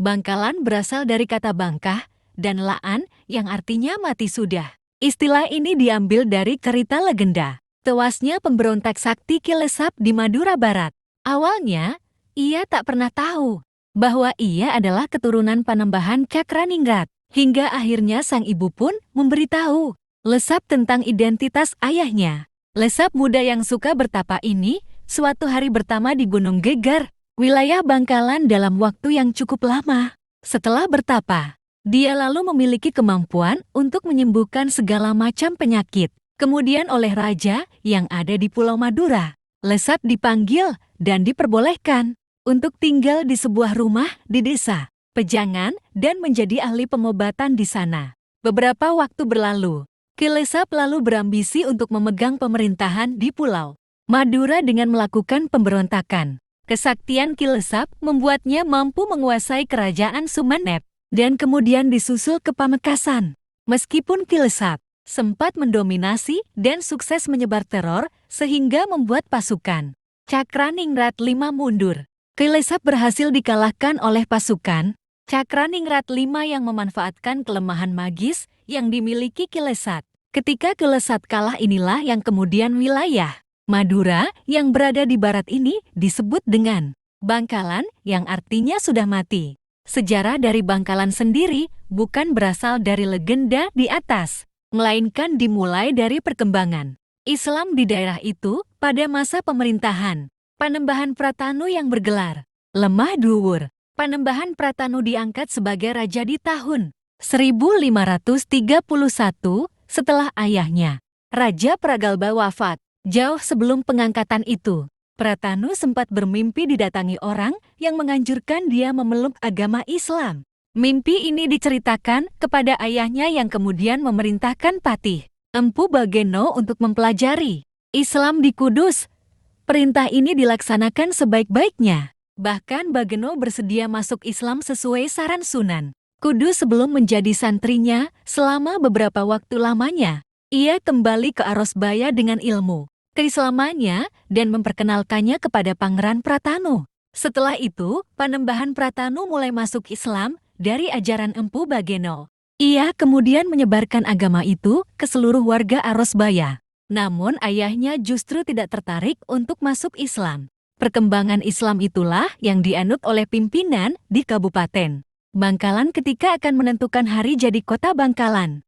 Bangkalan berasal dari kata bangkah dan laan yang artinya mati sudah. Istilah ini diambil dari cerita legenda tewasnya pemberontak sakti Ki Lesap di Madura Barat. Awalnya, ia tak pernah tahu bahwa ia adalah keturunan Panembahan Cakraningrat. Hingga akhirnya sang ibu pun memberitahu Lesap tentang identitas ayahnya. Lesap muda yang suka bertapa ini suatu hari bertama di Gunung Geger, wilayah Bangkalan dalam waktu yang cukup lama. Setelah bertapa, dia lalu memiliki kemampuan untuk menyembuhkan segala macam penyakit. Kemudian oleh raja yang ada di Pulau Madura, Lesap dipanggil dan diperbolehkan untuk tinggal di sebuah rumah di desa Pejangan dan menjadi ahli pengobatan di sana. Beberapa waktu berlalu, Ki Lesap lalu berambisi untuk memegang pemerintahan di Pulau Madura dengan melakukan pemberontakan. Kesaktian Ki Lesap membuatnya mampu menguasai kerajaan Sumenep dan kemudian disusul ke Pamekasan. Meskipun Ki Lesap sempat mendominasi dan sukses menyebar teror sehingga membuat pasukan Cakraningrat V mundur. Ki Lesap berhasil dikalahkan oleh pasukan Cakraningrat V yang memanfaatkan kelemahan magis yang dimiliki Ki Lesap. Ketika Ki Lesap kalah inilah yang kemudian wilayah Madura yang berada di barat ini disebut dengan Bangkalan yang artinya sudah mati. Sejarah dari Bangkalan sendiri bukan berasal dari legenda di atas, melainkan dimulai dari perkembangan Islam di daerah itu pada masa pemerintahan Panembahan Pratanu yang bergelar Lemah Duwur. Panembahan Pratanu diangkat sebagai raja di tahun 1531 setelah ayahnya, Raja Pragalba wafat. Jauh sebelum pengangkatan itu, Pratanu sempat bermimpi didatangi orang yang menganjurkan dia memeluk agama Islam. Mimpi ini diceritakan kepada ayahnya yang kemudian memerintahkan Patih Empu Bageno untuk mempelajari Islam di Kudus. Perintah ini dilaksanakan sebaik-baiknya. Bahkan Bageno bersedia masuk Islam sesuai saran Sunan Kudus sebelum menjadi santrinya selama beberapa waktu lamanya. Ia kembali ke Arosbaya dengan ilmu keislamannya dan memperkenalkannya kepada Pangeran Pratanu. Setelah itu, Panembahan Pratanu mulai masuk Islam dari ajaran Empu Bageno. Ia kemudian menyebarkan agama itu ke seluruh warga Arosbaya. Namun ayahnya justru tidak tertarik untuk masuk Islam. Perkembangan Islam itulah yang dianut oleh pimpinan di Kabupaten Bangkalan ketika akan menentukan hari jadi kota Bangkalan.